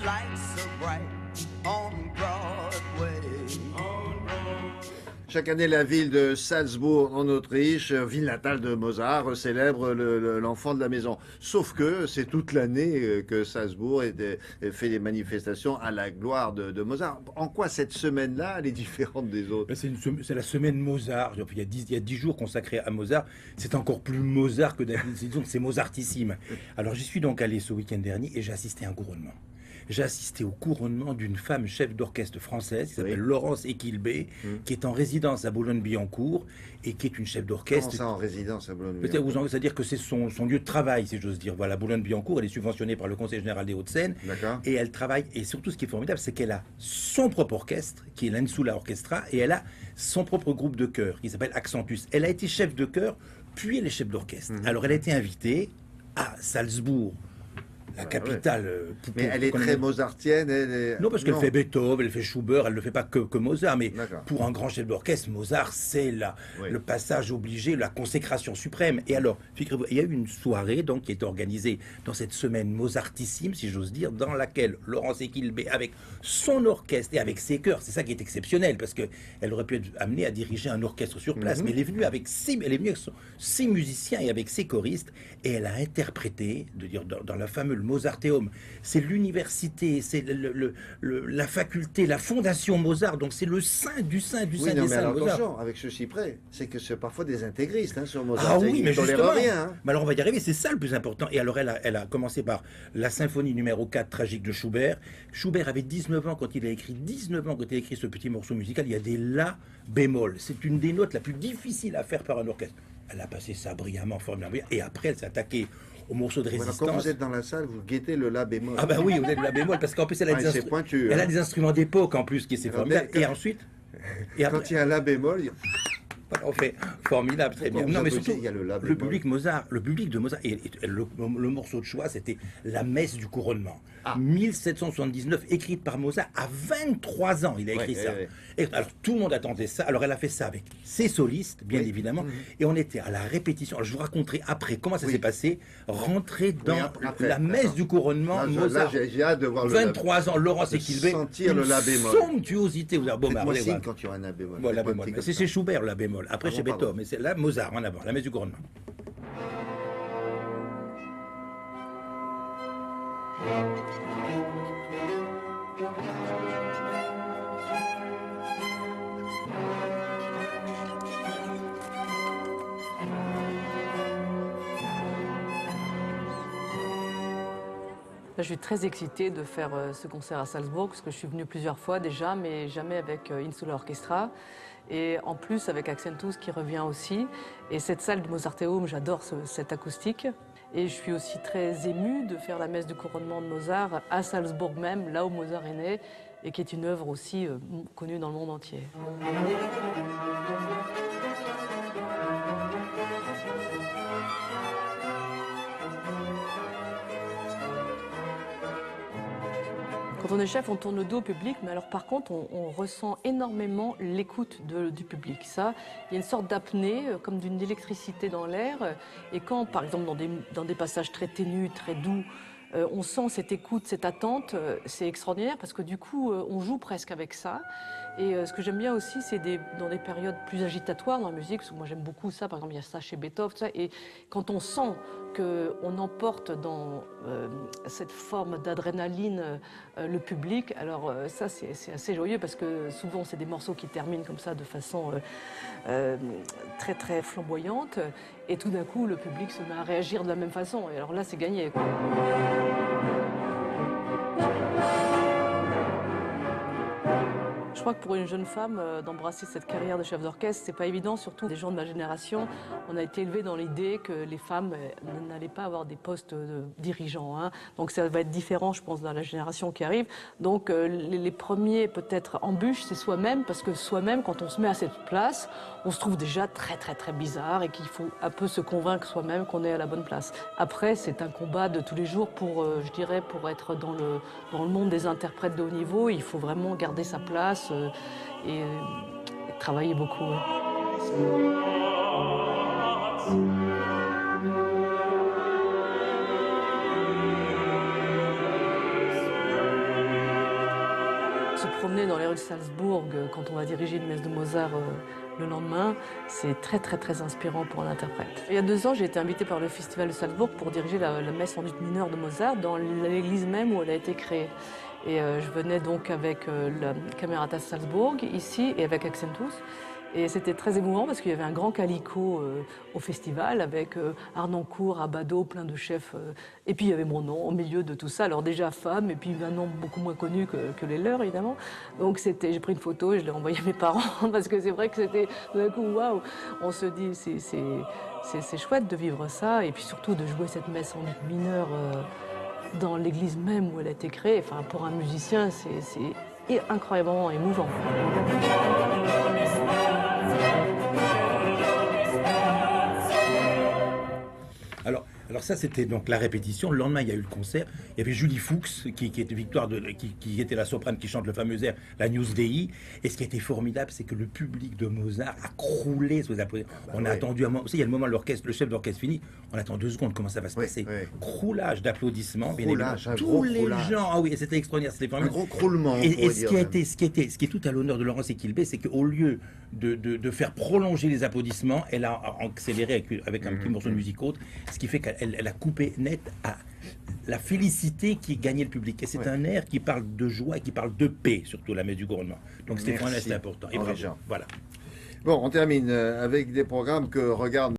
lights so bright on Broadway. Chaque année, la ville de Salzbourg, en Autriche, ville natale de Mozart, célèbre l'enfant de la maison. Sauf que c'est toute l'année que Salzbourg fait des manifestations à la gloire de Mozart. En quoi cette semaine-là, elle est différente des autres? C'est la semaine Mozart. Il y a 10 jours consacrés à Mozart. C'est encore plus Mozart que disons que c'est Mozartissime. Alors j'y suis donc allé ce week-end dernier et j'ai assisté à un couronnement. J'ai assisté au couronnement d'une femme chef d'orchestre française qui s'appelle Laurence Equilbé, qui est en résidence à Boulogne-Billancourt et qui est une chef d'orchestre. Comment ça, en résidence à Boulogne-Billancourt? C'est-à-dire que c'est son lieu de travail, si j'ose dire. Voilà, Boulogne-Billancourt, elle est subventionnée par le Conseil général des Hauts-de-Seine. Et elle travaille, et surtout ce qui est formidable, c'est qu'elle a son propre orchestre, qui est l'Insula Orchestra, et elle a son propre groupe de chœur, qui s'appelle Accentus. Elle a été chef de chœur, puis elle est chef d'orchestre. Alors elle a été invitée à Salzbourg, la capitale. Mais elle est très mozartienne. Non, parce qu'elle fait Beethoven, elle fait Schubert, elle ne fait pas que Mozart. Mais pour un grand chef d'orchestre, Mozart, c'est le passage obligé, la consécration suprême. Et alors, figurez-vous, il y a eu une soirée donc, qui est organisée dans cette semaine mozartissime, si j'ose dire, dans laquelle Laurence Equilbé, avec son orchestre et avec ses chœurs, c'est ça qui est exceptionnel, parce qu'elle aurait pu être amenée à diriger un orchestre sur place, mais elle est venue avec ses musiciens et avec ses choristes, et elle a interprété, dans la fameuse Mozarteum. C'est l'université, c'est la faculté, la fondation Mozart. Donc c'est le saint du saint du saint des saints Mozart. Attention, avec ceci près, c'est que c'est parfois des intégristes sur Mozart. Ah oui, mais justement. Rien, Mais alors on va y arriver, c'est ça le plus important. Et alors elle a commencé par la symphonie numéro 4 tragique de Schubert. Schubert avait 19 ans quand il a écrit ce petit morceau musical. Il y a des la bémol. C'est une des notes la plus difficile à faire par un orchestre. Elle a passé ça brillamment, formidablement. Et après elle s'est attaquée au morceau de résistance. Quand vous êtes dans la salle, vous guettez le la bémol. Ah bah oui, vous êtes le la bémol, parce qu'en plus elle a des instruments d'époque en plus, qui c'est formidable. Et ensuite... Quand il y a un la bémol... On fait formidable, très bien. Non, mais surtout, il y a le public de Mozart, et le morceau de choix, c'était la messe du couronnement. 1779, écrite par Mozart à 23 ans, il a écrit ça. Et alors tout le monde attendait ça. Alors elle a fait ça avec ses solistes, bien évidemment, et on était à la répétition. Alors je vous raconterai après comment ça s'est passé. Rentrer dans la messe du couronnement, Mozart. J'ai hâte de voir 23 ans, Laurence Equilbé, sentir le la bémol. Somptuosité. Faites-moi signe quand il y aura un la bémol. Voilà, c'est chez Schubert, la bémol. Après chez Beethoven, mais c'est là Mozart en avant, la messe du couronnement. Je suis très excitée de faire ce concert à Salzbourg, parce que je suis venue plusieurs fois déjà, mais jamais avec Insula Orchestra. Et en plus avec Accentus qui revient aussi. Et cette salle du Mozarteum, j'adore cette acoustique. Et je suis aussi très émue de faire la messe du couronnement de Mozart à Salzbourg même, là où Mozart est né, et qui est une œuvre aussi connue dans le monde entier. Quand on est chef, on tourne le dos au public, mais alors par contre, on ressent énormément l'écoute du public. Ça, il y a une sorte d'apnée, comme d'une électricité dans l'air. Et quand, par exemple, dans des passages très ténus, très doux, on sent cette écoute, cette attente, c'est extraordinaire parce que du coup, on joue presque avec ça. Et ce que j'aime bien aussi, c'est dans des périodes plus agitatoires dans la musique, parce que moi j'aime beaucoup ça, par exemple il y a ça chez Beethoven, ça, et quand on sent qu'on emporte dans cette forme d'adrénaline le public, alors ça c'est assez joyeux parce que souvent c'est des morceaux qui terminent comme ça de façon très très flamboyante, et tout d'un coup le public se met à réagir de la même façon, et alors là c'est gagné, quoi. Je crois que pour une jeune femme, d'embrasser cette carrière de chef d'orchestre, c'est pas évident, surtout des gens de ma génération. On a été élevés dans l'idée que les femmes n'allaient pas avoir des postes de dirigeants, hein. Donc ça va être différent, je pense, dans la génération qui arrive. Donc les premiers, peut-être, embûches, c'est soi-même, parce que soi-même, quand on se met à cette place, on se trouve déjà très très très bizarre et qu'il faut un peu se convaincre soi-même qu'on est à la bonne place. Après, c'est un combat de tous les jours pour, je dirais, pour être dans le monde des interprètes de haut niveau. Il faut vraiment garder sa place et travailler beaucoup. se promener dans les rues de Salzbourg quand on va diriger une messe de Mozart le lendemain, c'est très très très inspirant pour un interprète. Il y a 2 ans, j'ai été invitée par le Festival de Salzbourg pour diriger la messe en ut mineur de Mozart dans l'église même où elle a été créée. Et je venais donc avec la Camerata Salzbourg ici et avec Accentus. Et c'était très émouvant parce qu'il y avait un grand calicot au festival avec Arnoncourt, Abbado, plein de chefs. Et puis il y avait mon nom au milieu de tout ça. Alors déjà femme et puis un nom beaucoup moins connu que les leurs évidemment. Donc j'ai pris une photo et je l'ai envoyée à mes parents parce que c'est vrai que c'était d'un coup waouh. On se dit c'est chouette de vivre ça et puis surtout de jouer cette messe en ut mineur dans l'église même où elle a été créée. Enfin pour un musicien c'est incroyablement émouvant. Alors ça, c'était donc la répétition. Le lendemain, il y a eu le concert. Il y avait Julie Fuchs, qui était qui était la soprane qui chante le fameux air, la News Dei. Et ce qui a été formidable, c'est que le public de Mozart a croulé sous les applaudissements. On a attendu un moment. Il y a le moment où le chef d'orchestre finit. On attend 2 secondes. Comment ça va se passer? Croulage d'applaudissements. Tous les gens. Ah oui, c'était extraordinaire. C'était vraiment un gros croulement. Et ce qui est tout à l'honneur de Laurence Equilbé, c'est qu'au lieu de faire prolonger les applaudissements, elle a accéléré avec un petit morceau de musique haute, ce qui fait qu'elle a coupé net à la félicité qui gagnait le public. Et c'est un air qui parle de joie et qui parle de paix, surtout la messe du couronnement. Donc c'était important. Et bravo. Voilà. Bon, on termine avec des programmes que regarde